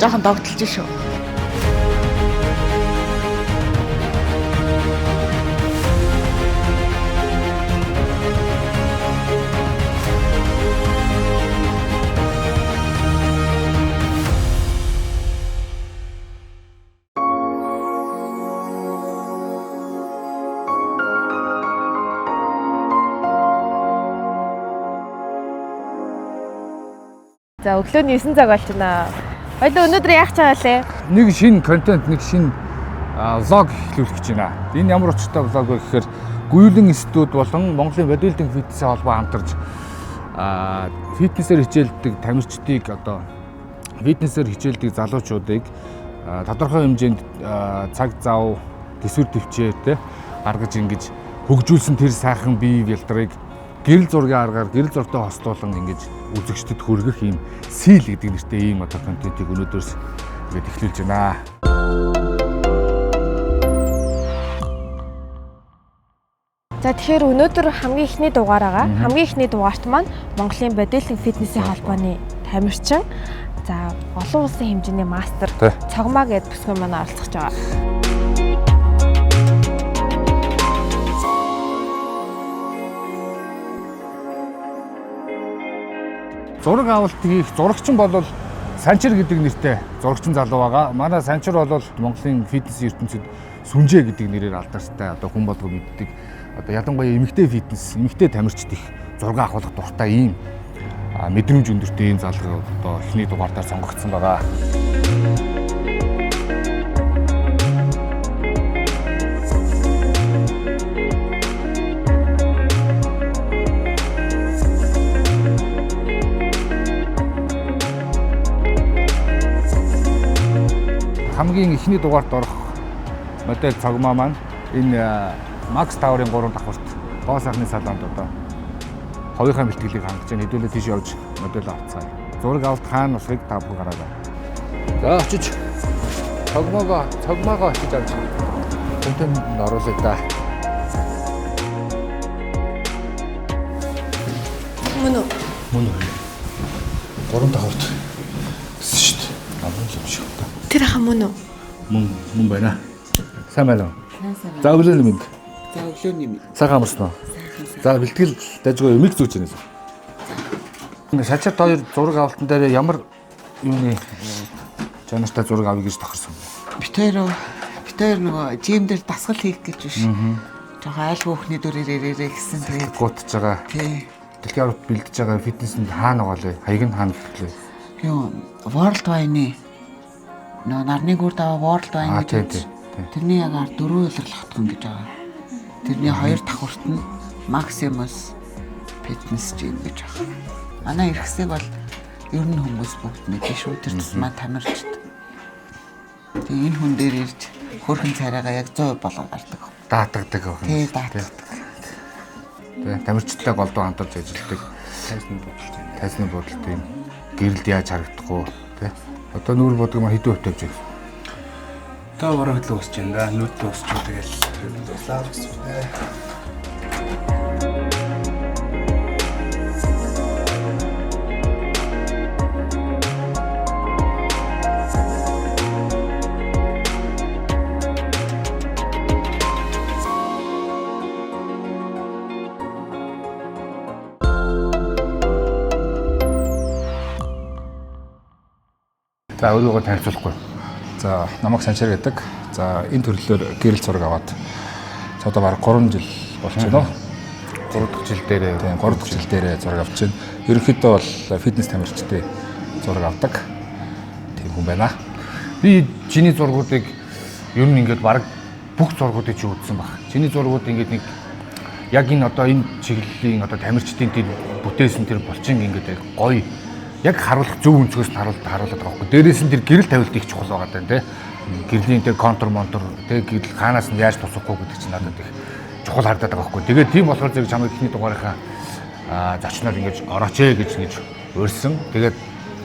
жоохон догтлж шүү. За өглөөний 9 цаг болж байна. Хоёул өнөөдөр яах гэж байгаа лээ? Нэг шинэ контент, нэг шинэ влог эхлүүлэх гэж байна. Энэ ямар учиртай влог вэ гэхээр Гүйлийн институт болон Монголын бодибилдинг фитнесийн холбоо хамтарч фитнесээр хичээлдэг тамирчдыг одоо фитнесээр хичээлдэг залуучуудыг тодорхой хэмжээнд цаг зав, төсвөр төвчээр гаргаж ингэж хөгжүүлсэн тэр сайхан бие бэлтрийг гэрэл зургийн аргаар гэрэл зуртай хостуулан ингэж үзэгчдэд хүргэх ийм сил гэдэг нэртэй ийм одоо контентийг өнөөдөөс ингэж эхлүүлж байна. За тэгэхээр өнөөдөр хамгийн ихний дугаараа хамгийн ихний дугаарт маань Монголын бодибилдинг фитнесийн холбооны тамирчин за олон улсын хэмжээний мастер цогмаа гэдэг бүсгүй маань оролцож байгаа. Зураг авалт хийх зурагчин бол Санчир гэдэг нэртэй зурагчин залуу байгаа. Манай Санчир бол Монголын фитнес ертөнцид сүнжээ гэдэг нэрээр алдартай одоо хүн болго мэддэг. Одоо ялангуяа эмэгтэй фитнес, эмэгтэй тамирчид их зураг авах дуртай ийм мэдрэмж өндөртэй ийм залуу одоо эхний дугаартаар сонгогдсон байгаа. Хамгийн ихний дугаарт орох модель цогмаа маань энэ Макс Тауэрын 3 давхарт гоо сайхны салонд одоо хоёрын бэлтгэлийг хангаж байна. Хэдүүлээ тийш явж модель авцгаая. Зураг авалт хаана усыг та бүхэн гараад. За очиж цогмоогоо очиж авч контент оруулъя да. Мөн 3 давхарт гэсэн шүү дээ. Амын юм шиг та. Тэр хам мөн үү? Мөн байна. Сайн байна уу? За өглөөний мэнд. За өглөөний мэнд. Сайхан амарсан уу? За бэлтгэл дайжгүй эмиг зүүж байна. Ингээ шалчаад хоёр зураг авалтан дээр ямар юуны чанартай зураг авъя гэж тохирсон бэ? Бид хоёр нөгөө жим дээр дасгал хийх гэж биш. Жохоо айл хөөхний дүрээр ирээрээ гэсэн тэгээд гутж байгаа. Тий. Дэлхийн аварт бэлдэж байгаа фитнесэнд хаана байгаа лээ? Хаяг нь хаана гэхлээ? Юу World Wine нарны гүр даваа World Wine гэж. Тэрний ягаар 4 удирдлагын гэж байгаа. Тэрний 2 давхарт нь Maximus Fitness Gym гэж байгаа. Манай эрхсэг бол ер нь хүмүүс бүгд мэдээ шүү. Тэр тусмаа тамирчд. Тэгээ энэ хүн дээр ирж хөрхэн царайгаа яг 100% болгоо гардаг. Даатгадаг байх. Тий, даатгадаг. Тэгээ тамирчдтай голдуу хамтарч ажилладаг. Тайсны бодолтой юм. Гэрэлд яаж харагдахгүй тий. Одоо нүүр бодог маань хэдэн хувьтай авч байгаа. Одоо бараг л өсч байна да. Нүдтэй өсч тэгэл дуслаад гэсэн үү. За өөрийгөө танилцуулахгүй. За намайг Санчир гэдэг. За энэ төрлөөр гэрэл зураг аваад одоо бараг 3 жил болж байна. 3 дахь жил дээрээ. Тийм 3 дахь жил дээрээ зураг авч байна. Ерөнхийдөө бол фитнес тамирчтай зураг авдаг. Тийм хүн байна. Би чиний зургуудыг ер нь ингээд бараг бүх зургуудыг чи үзсэн баг. Чиний зургууд ингээд нэг яг энэ одоо энэ чиглэлийн одоо тамирчдын тэр бүтээсэн тэр булчин ингээд гоё яг харуулах зөв өнцгөөс нь харуулдаг байгаа байхгүй. Дээрээс нь тэр гэрэл тавилт их чухал байгаа даа тий. Гэрлийн тэр контур тий гэрэл хаанаас нь яаж тусахгүй гэдэг чинь надад их чухал харагдаад байгаа байхгүй. Тэгээд тийм болохоор зэрэг чамайг ихний дугаарынхаа зочноор ингэж орооч гэж урьсан. Тэгээд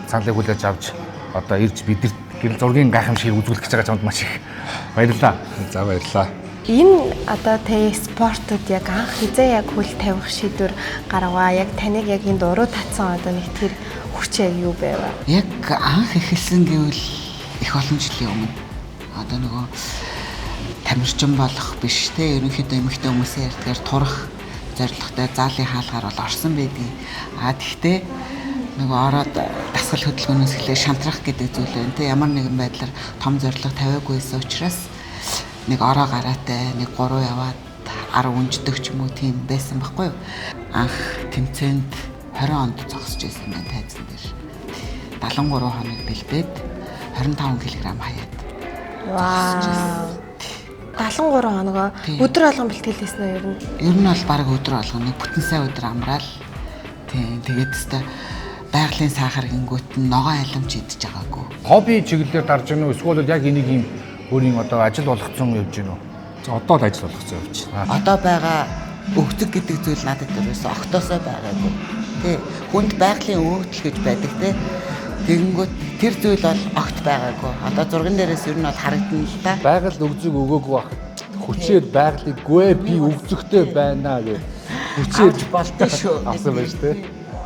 цаалыг хүлээж авч одоо ирж бидэрт гэрэл зургийн гайхамшиг үзүүлэх гэж байгаа чамд маш их баярлалаа. За баярлалаа. Энэ одоо тэ спортод яг анх хизээ яг хөл тавих шийдвэр гаргаваа. Яг таныг яг энд уруу татсан одоо нэг тэр хүч яг юу байв? Яг анх эхэлсэн гэвэл их олон жилийн өмнө одоо нөгөө тамирчин болох биш те ерөнхийдөө эмэгтэй хүмүүсийн ярьдгаар турах зорилготой заалын хаалгаар бол орсон байдгийг. Тэгтээ нөгөө ороод дасгал хөдөлгөөнөөс эхлээ шантрах гэдэг зүйл байна те ямар нэгэн байдлаар том зорилго тавиагүй байсан учраас нэг ороо гараатай нэг 3 яваад 10 үнждэг ч юм уу тийм байсан байхгүй юу. Анх тэмцээнд 20 онд зогсож байсан байна тайзан дээр. 73 хоног бэлдээд 25 кг хаяад. Вау. 73 хоногоо өдөр болгон бэлтгэл хийсэн үү ер нь? Ер нь бол баг өдөр болгон нэг бүтэн сая өдөр амраал. Тийм тэгээд өстой байгалийн сахар гингүүт нь ногоо алимж идэж байгаагүй. Хобби чиглэлээр дарж гэнэ үү? Эсвэл яг энийг юм өөрийн одоо ажил болгоцсон явж гэнэ үү? Одоо л ажил болгоцсон явж байна. Одоо байгаа өвдөг гэдэг зүйл надад ерөөсөө огтоосоо байгаагүй. Тэ хүнд байгалийн өвдөл гэж байдаг те. Тэгэнгүүт тэр зүйл бол огт байгаагүй. Одоо зурган дээрээс ер нь бол харагдана л да. Байгаль өгзөг өгөөгүй байх. Хүчээр байгалыг гүй би өгзөгтэй байна гэх. Хүчээр болтой шүү. Авсан байж тээ.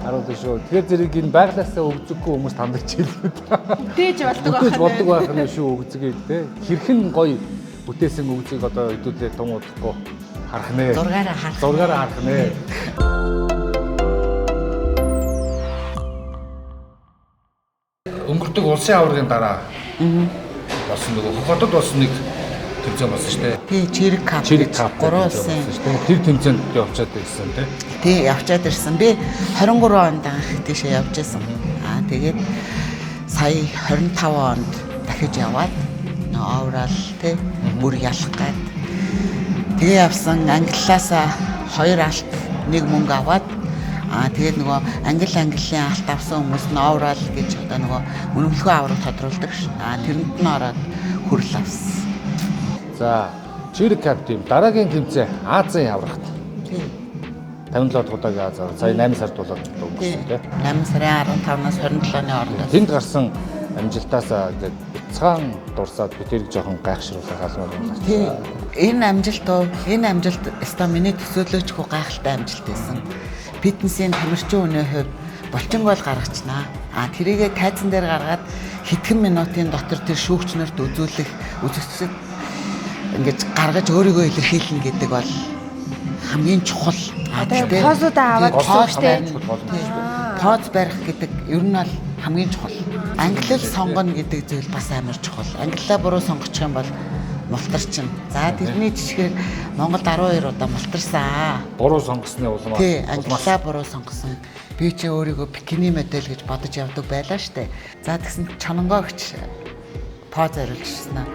Харуулсан шүү. Тэгэхээр зэрэг энэ байгалаасаа өгзөггүй хүмүүс тандагч хэлээд. Дээж болдог Бүтээж болдог байх нь шүү өгзөгийг тээ. Хэрхэн гоё бүтээсэн өгзөгийг одоо хэдүүлээ томуудахгүй харах нэ. Зургаараа харах нэ. Өнгөрдөг улсын аваргын дараа болсон нөгөө хотод болсон нэг тэмцээн болсон шүү дээ. Тий, Чирэг кап. 3 улсын. Тэр тэмцээнд явчаад байсан тийм. Тий, явчаад ирсэн. Би 23 онд анх тийшээ явж байсан. Тэгээд сая 25 онд дахиж яваад оврал тий бүр ялах гад. Тэгээ явсан англиасаа 2 алт 1 мөнгө аваад тэгээд нөгөө английн алт авсан хүмүүс нь оврал гэж одоо нөгөө үнэмлэхүй авраг тодруулдаг ш. Тэрэнд нь ороод хүрэл авсан. За, Чирэг кап тийм дараагийн тэмцээн Азийн аврагт. Тий. 57 удаагийн Аз авраг. Сая 8 сард болоод өнгөрсөн тийм. 8 сарын 15-наас 27-ны хооронд. Тэнд гарсан амжилтаасаа ингээд цаан дурсаад би тэрийг жоохон гайхшруулах хаалмаар байна. Тий. Энэ амжилт өстой миний төсөөлөөчгүй гайхалтай амжилт байсан. Фитнесийн тамирчин хүний хувьд булчин гол гаргачнаа. Тэрийгээ тайзан дээр гаргаад хэдхэн минутын дотор тэр шүүгчнэрт үзүүлэгчдэд ингэж гаргаж өөрийгөө илэрхийлнэ гэдэг бол хамгийн чухал. Тэгээ позуудаа аваад гэжтэй. Поз барих гэдэг ер нь бол хамгийн чухал. Англи сонгоно гэдэг зүйл бас амар чухал. Англиа буруу сонгочих юм бол мултарчин. За тэрний жишгээр Монголд 12 удаа мултарсан. Буруу сонгосны улмаа. Тий, англиа буруу сонгосон. Би ч өөрийгөө бикини модель гэж бодож явдаг байлаа штэ. За тэгсэн чононгоогч поз оруулжсэн.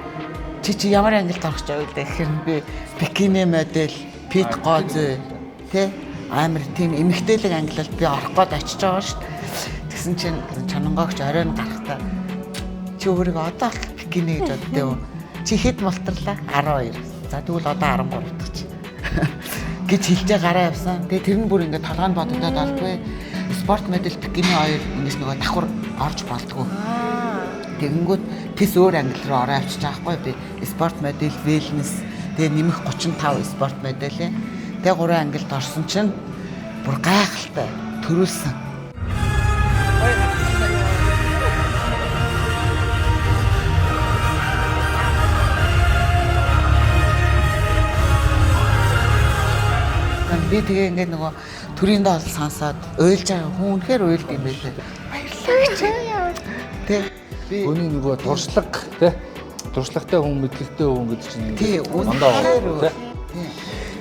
Чи ямар ангилд орох гэж байв гэхээр би бикини модель, пит гоз тий амар тийм эмэгтэйлэг ангилалд би орох гээд очиж байгаа штэ. Тэгсэн чинь чононгоогч оройн гарахтаа чи өөрийгөө одоо бикини гэж боддөө. Чи хэд мултарлаа? 12. За тэгвэл одоо 13 дахь чи. гэж хэлжээ гараа явсан. Тэгээ тэр нь бүр ингээд толгойд бодогдоод олдгүй. Спорт модель бикини 2 ингэж нөгөө давхар орж болдгоо. Тэгэнгүүт тис өөр англи руу ороо авчиж байгаа хгүй би. Спорт модель, wellness тэгээ нэмэх 35 спорт модель. Тэгээ 3 ангилд орсон чинь бүр гайхалтай төрүүлсэн. Би тэгээ ингээд нөгөө төрийн доол сонсоод уйлж байгаа хүн үнэхээр уйлд юм байлээ. Баярлалаа. Тэ би Өний нөгөө туршлага тий туршлагатай хүн мэдлэгтэй хүн гэдэг чинь тий үнэхээр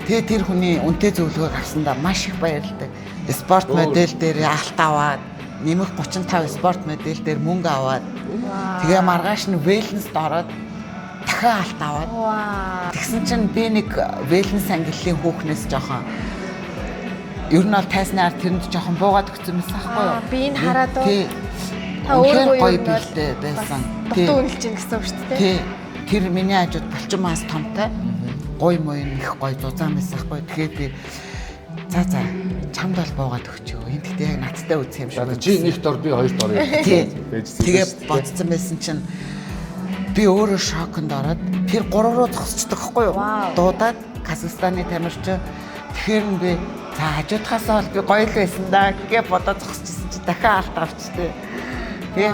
тэгээ тэр хүний үнэтэй зөвлөгөөг авсандаа маш их баярлалаа. Спорт модель дээр алт аваад нэмэх 35 спорт модель дээр мөнгө аваад тэгээ маргааш нь wellness-д ороод дахин алт аваад тэгсэн чинь би нэг wellness ангиллын хүүхнээс жоохон ер нь бол тайснаар тэрэнд жоохон буугаад өгсөн байсан байхгүй юу? Би энэ хараад тий. Та өөрөө гоё бэлдээ байсан. Дутуу үнэлж гин гэсэн үг шүү дээ. Тий. Тэр миний хажууд булчин маас томтой. Гоё моён их гоё зузаан байсан байхгүй. Тэгээд би за чамд бол буугаад өгч юу. Энд гэхдээ яг надтай үзэх юм шиг. чи нэг дор би хоёр дор юм. Тий. Тэгээд бодсон байсан чинь би өөрөө шоконд ороод тэр 3 руу зогсчихдаг байхгүй юу? Дуудаад Казахстаны тамирчин тэгэхээр би за хажуудхаасаа бол би гоё л байсан да гэж бодоод зогсчихсан чи дахин алт авчтэй. Тий.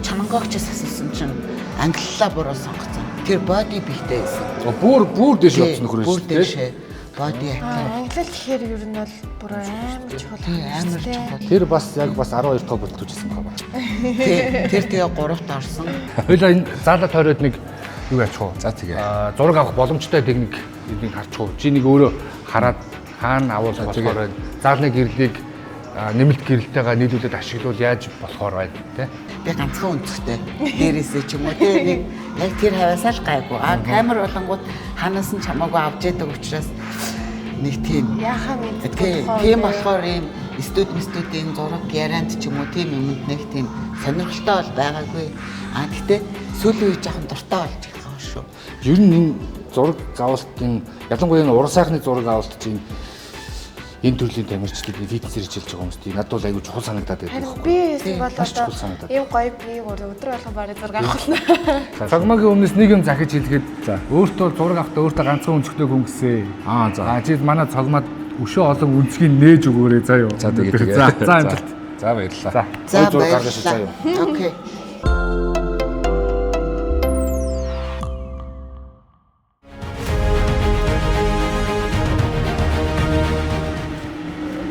Чанангаагчаас асуусан чинь англилаа буруу сонгоцсон. Тэр body бихтэй байсан. Бүр дэш явсан нөхөр Бүр шүү дэш дээ. body Англи тэгэхээр ер нь бол бүр амар чухал. амар чухал. Тэр бас яг 12 тоо болтож ирсэн байна. Тий. Тэр тэгээ 3-т орсон. Хоёлаа энэ заалаа тойроод нэг юу яачих вэ? За тэгээ. Зураг авах боломжтой техник энийг харчих уу? Чи нэг өөрөө хараад хаана авах болохоор заалны гэрлийг нэмэлт гэрэлтэйгээ нийлүүлээд ашиглавал яаж болохоор байна те? Би ганцхан өнцгтэй. Дээрээсээ ч юм уу тий нэг яг тэр хаваасаа л гайгүй. Камер болонгууд ханаас нь чамаагүй авч яадаг учраас нэг тийм Яхаа мэд. тийм болохоор ийм студентийн зураг ярианд ч юм уу тийм юмд нэг тийм сонирхолтой бол байгаагүй. Гэхдээ сүүлийн үе жоохон дуртай болж байгаа шүү. Ер нь энэ зураг авалтын ялангуяа энэ уран сайхны зураг авалт чинь энэ төрлийн тамирчдыг фитнесээр хичээлж байгаа хүмүүс тийм надад бол айгүй чухал санагдаад байдаг. Харин би бол Маш чухал одоо санагдаад. ийм гоё би өдөр болгон барыг зураг авахна. Цагмаагийн өмнөөс нэг юм захиж хэлгээд өөртөө зураг авахтаа өөртөө ганцхан өнцгтэй хүн гэсэн. За. Чи манай цогмаад өшөө олон үнцгийг нээж өгөөрэй заа юу. За тэгээ. За амжилт. За баярлалаа. За зураг гаргаж заа юу. Окей.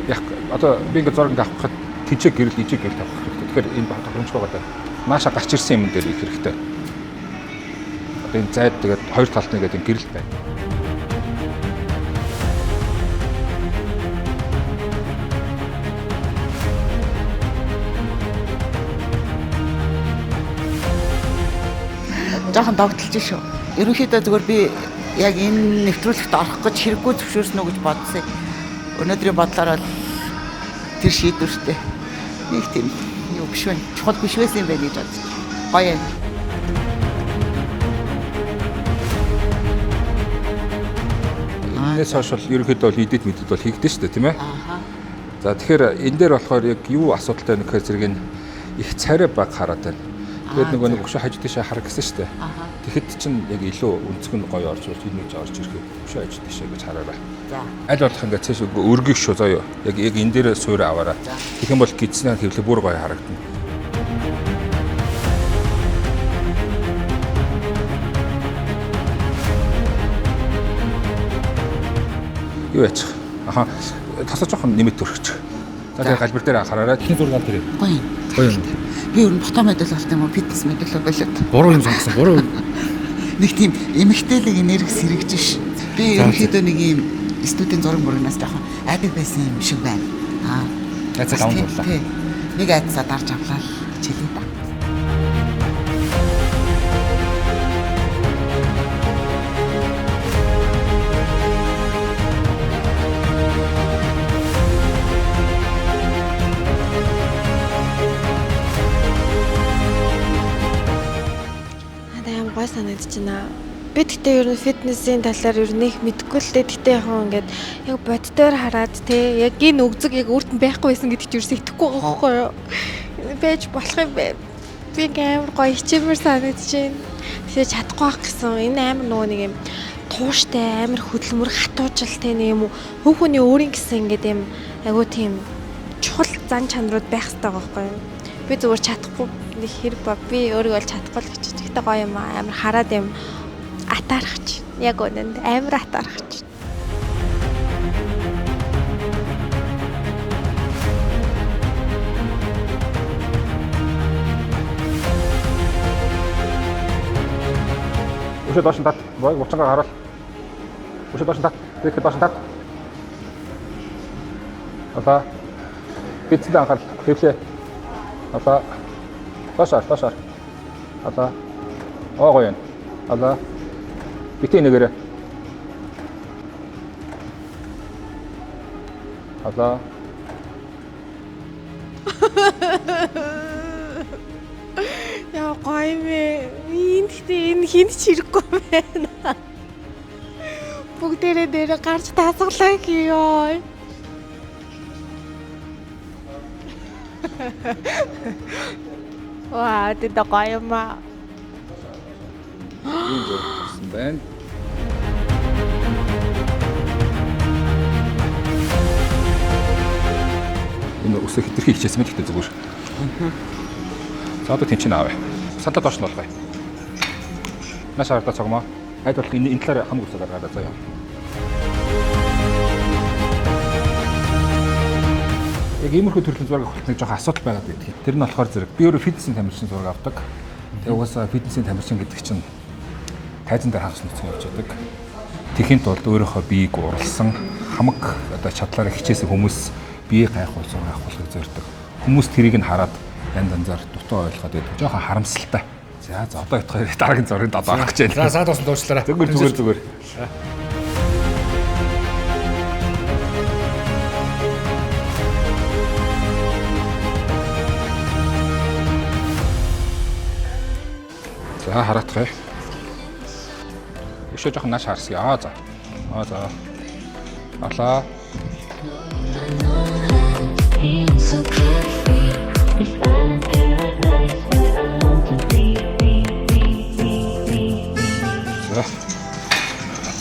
Яг одоо би ингээ зураг авахад тийчээ гэрэл ижиг гэрэл авах хэрэгтэй. Тэгэхээр энэ тохиромжтой байгаа. Нааша гарч ирсэн юм дээр их хэрэгтэй. Одоо энэ зайд тэгээд хоёр талд нэгээд энэ гэрэл байна. Жохон догтлж шүү. Ерөнхийдөө зүгээр би яг энэ нэвтрүүлэгт орох гэж хэрэггүй зөвшөөрсөн үү гэж бодсон. Өнөөдрийн бодлоор бол тэр шийдвэртэй нэг тийм юу биш вэ? Чухал биш байсан юм байна гэж бодсон. Гоё юм. Энээс хойш бол ерөнхийдөө бол идэт мэдэд бол хийгдэн шүү дээ тийм ээ. Ааха. За тэгэхээр энэ дээр болохоор яг юу асуудалтай вэ гэхээр зэрэг нь их царай баг хараад байна. Тэгээд нөгөө нэг өшөө хажуу тийшээ хар гэсэн шүү дээ. Тэгэхэд чинь яг илүү өнцөг нь гоё орж ирж энэ гэж орж ирэхэд өшөө хажуу тийшээ гэж хараарай. За. Аль болох ингээд цааш өргөх шүү заяа. Яг энэ дээр суур аваарай. Тэгэх юм бол гидснээ хэвлээ бүр гоё харагдана. Юу яачих? Аха. Тасаа жоохон нэмэт төрчих. За тэгээ галбир дээр анхаараарай. Тэн зураг авах хэрэгтэй. Гоё юм. Гоё юм. Би өөр нь фото мэдээлэл юм уу? Фитнес мэдээлэл болоод. Буруу юм сонгосон. Буруу. Нэг тийм эмэгтэйлэг энерги сэргэж ш. Би ерөнхийдөө нэг юм студент зураг мөрнөөс жоохон айдаг байсан юм шиг байна. Айцаа даван турлаа. Тий. Нэг айцаа дарж авлаа л чилээ да. Гой санагдаж байна. Би тэгтээ ер нь фитнесийн талаар ер нь их мэдэхгүй л дээ. Тэгтээ яг ингээд яг боддоор хараад те яг энэ өгзөг яг өөрт нь байхгүй байсан гэдэг чинь ерөөсөө итгэхгүй байгаа байхгүй юу? Бэж болох юм бэ. Би амар гоё хичээмэр санагдаж байна. Тэгээ чадахгүй байх гэсэн. Энэ амар нөгөө нэг юм тууштай амар хөдөлмөр хатуужлтай нэг юм уу хүүхний өөрийн гэсэн ингээд юм айгуу тийм чухал зан чанарууд байх хэрэгтэй байгаа байхгүй юу? Би зүгээр чадахгүй нэг хэрэг ба би өөрийгөө л чадахгүй л гэж. Тэгтээ гоё юм амар хараад юм атаархаж. Яг үнэнд амар атаархаж. Өшөө доош нь тат. Бог уцангаа хараал. Өшөө доош нь тат. Тэгэхэд доош нь тат. Одоо бидсэн анхаарал хэвлээ. Одоо доошоор. Одоо гоё юм. Одоо битээ нэгээрээ. Одоо Яа гоё мэ. Энэ хинт ч ирэхгүй байна. Бүгдээрээ дээр гарч таасгалаа хийё. Ваа, тэд гоё юм аа. ийм зөвсөн байна. Энэ өсөө хитрхи хичээсэн мэт ихтэй зүгээр. За одоо тэнцэн авъя. Салдаа доош нь болгоё. Маш харагдаа цогмоо. Айд бол энэ талаар хамаг үсэг гаргаад заяа. Яг иймэрхүү төрлийн зураг авах нэг жоохон асуудал байгаад байдаг. Тэр нь болохоор зэрэг би өөрөө фитнесийн тамирчин зураг авдаг. Тэгээ угаасаа фитнесийн тамирчин гэдэг чинь тайзан дээр хагас нүцгэн явж байдаг. Тэхийн тулд өөрийнхөө биеийг уралсан хамаг одоо чадлаараа хичээсэн хүмүүс биеийг гайхуул зураг авахыг зорддог. Хүмүүс тэрийг нь хараад янз янзаар дутуу ойлгоод байдаг. Жоохон харамсалтай. За одоо ятгах дараагийн зургийг дадаах гэж байна. За саад бас дуучлаарай. Зүгээр. За хараадах. Өшөө жоохон нааш харсгий. За. Алаа.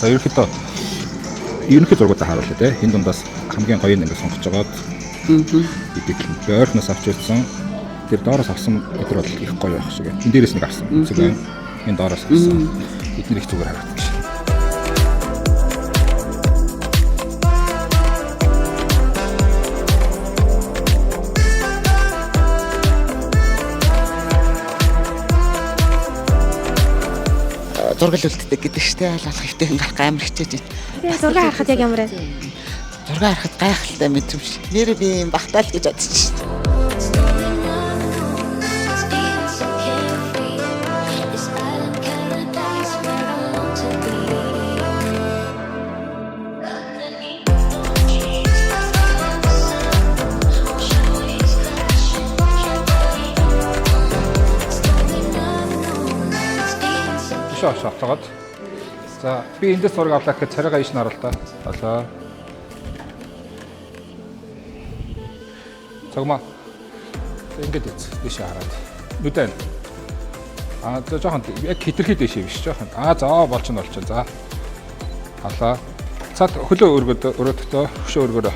За ерөнхий зургуудаа харуулъя те. Энэ дундаас хамгийн гоё нь ингэ сонгож байгаад идэвхтэй ойрноос авч ирсэн. Тэр доороос авсан өдөр бол их гоё байх шиг. Энэ дээрээс нэг авсан. Зүгээр энэ доороос авсан. Эдгээр их зүгээр харагдаж байна. Зураг үлддэг гэдэг штэ алах хөвтэй гарах амар хичээж байна. Тэгээ зураг харахад яг ямар вэ? Зураг харахад гайхалтай мэдрэмж. Нэрээ би юм багтаал гэж бодчих штэ. Шавтаад. За би эндээс зураг авлаа гэхэд царайгаа иш наруул та. Болоо. Цогмоо. Ингээд ийц. Иш хараад. Нүдэн. За жоохон яг хитрхий дэш биш жоохон. За болчихно. За. Халаа. Цаад хөлөө өргөдөө хөшөө өргөөрөө.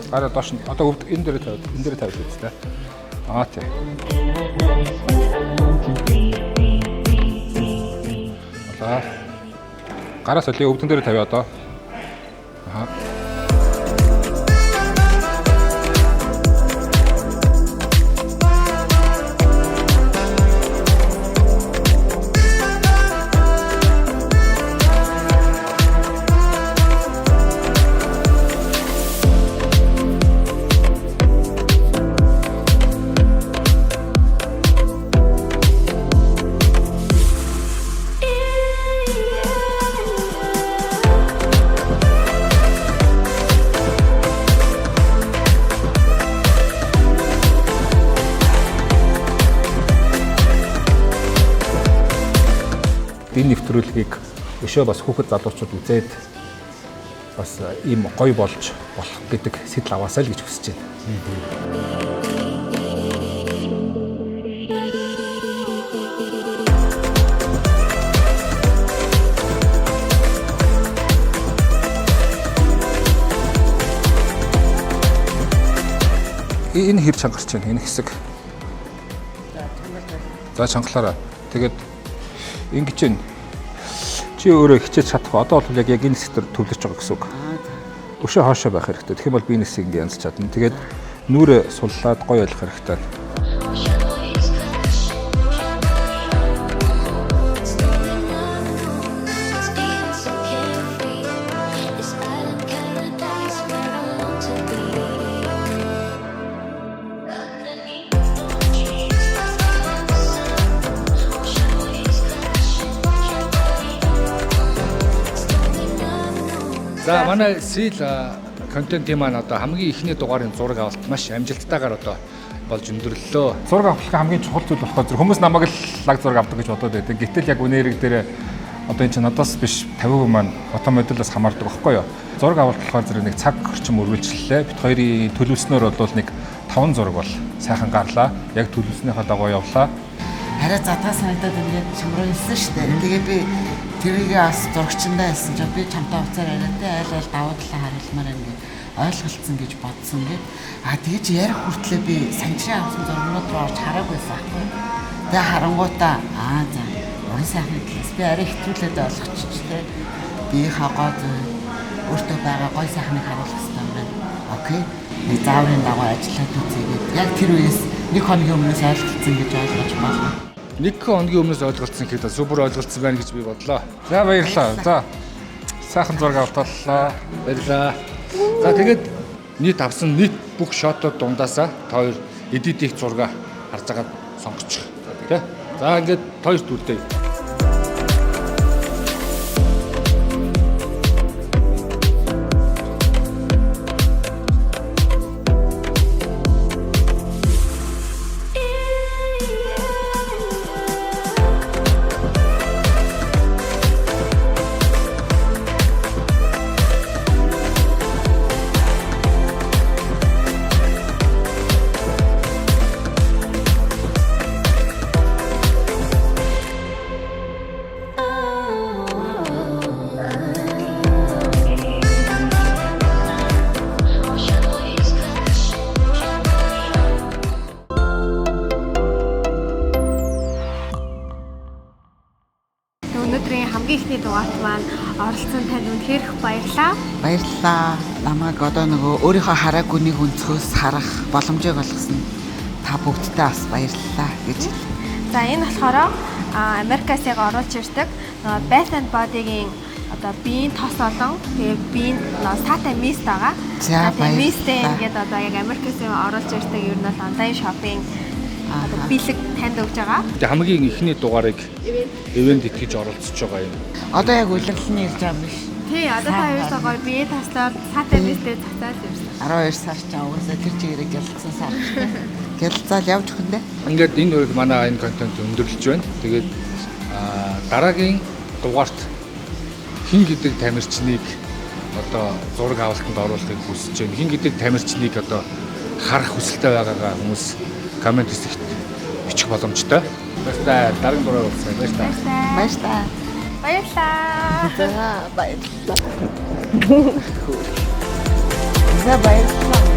Гара доош нь одоо энэ дээр тавьж үзтээ. Тий. Болоо. Гараас олё өвдөн дээр тавья одоо. Энэ нэвтрүүлгийг өшөө бас хүүхэд залуучууд үзээд бас ийм гоё болж болох гэдэг сэтэл аваасаа л гэж хүсэж байна. Энэ хэр чангарч байна энэ хэсэг. За чангалаараа. Тэгээд ингэж байна. Чи өөрөө хичээж чадах. Одоо бол яг энэ сектор төвлөрч байгаа гэсэн үг. Өшөө хоошоо байх хэрэгтэй. Тэгэх юм бол бизнесийг ингэ янзлж чадна. Тэгээд нүрээ суллаад гоё ойлгох хэрэгтэй. За манай Seal контентын маань одоо хамгийн ихний дугаарын зураг авалт маш амжилттайгаар одоо болж өндөрлөлөө. Зураг авах хамгийн чухал зүйл болохоор хүмүүс намайг л лаг зураг авдаг гэж бодоод байдаг. Гэтэл яг үнээрэг дээр одоо энэ чинь надаас биш 50% маань фото модулаас хамаардаг байхгүй юу? Зураг авалт болохоор зэрэг нэг цаг орчим үргэлжлэлээ. Бид хоёрын төлөвлөснөөр бол нэг 5 зураг бол сайхан гарлаа. Яг төлөвлөснийхаа дагуу явлаа. Арай задгаа санагдаад ингээд чимрүүлсэн шүү дээ. Тэгээ би тэрийг бас зурагчандаа хэлсэн чинь би чамтай уцаар яриад айл давуу талаа харуулмаар юм гээд ойлголцсон гэж бодсон гээд тэгэж ярих хүртлээр би санчрын авсан зургууд руу орж хараагүйсэн аахгүй. Тэгээ харангуудаа за уран сайхны талаас би арай хэтрүүлээд ойлгочихжээ. Би хагад өөртөө байгаа гой сайхныг харуулах хэрэгтэй юм байна. Окей. Би зааврын дагуу ажиллаад үзье. Яг тэр үеэс нэг хоногийн өмнөөс ойлголцсон гэж ойлгож байна. Нэг хоногийн өмнөөс ойлголцсон гэхэд супер ойлголцсон байна гэж би бодлоо. За баярлалаа. За сайхан зураг автлаа. Баярлалаа. За тэгээд нийт авсан нийт бүх шотууд дундаасаа та хоёр эдит их зураг харж агаад сонгочих. Тэ? За ингээд хоёр түлтэй. Өнөөдрийн хамгийн ихний дугаарт маань оролцсон танд үнэхээр их баярлалаа. Баярлалаа. Намайг одоо нөгөө өөрийнхөө хараагүй нэг өнцгөөс харах боломжийг олгосон та бүгдтэй бас баярлалаа гэж хэлье. За энэ болохоор Америкаас яг оруулж ирдэг нөгөө Bath and Body-гийн одоо биеийн тос олон тэгээ биеийн саатай мист байгаа. За мистээ ингээд одоо яг Америкаас оруулж ирдэг ер нь бол онлайн шопинг одоо бэлэг танд өгж байгаа. Тэгээ хамгийн ихний дугаарыг ивент итгэж оролцож байгаа юм. Одоо яг үлрэлийн ирж байгаа юм биш. Тий, одоо та хоёроо гоё бие таслаад саатай мистээ цацаад ирсэн. 12 сар ч угаасаа тэр чигээрээ гялцсан сар. Гялцаал явж өгнө. Ингээд энэ үрийг манай энэ контент өндөрлөж байна. Тэгээд дараагийн дугаарт хин гэдэг тамирчныг одоо зураг авалтанд оруулахыг хүсэж байна. Хин гэдэг тамирчныг одоо харах хүсэлтэй байгаагаа хүмүүс коммент хэсэгт бичих боломжтой. Баярлалаа. Дараагийн дугаар уулзъя. Баярлалаа. Баярлалаа. Баярлалаа. За баярлалаа.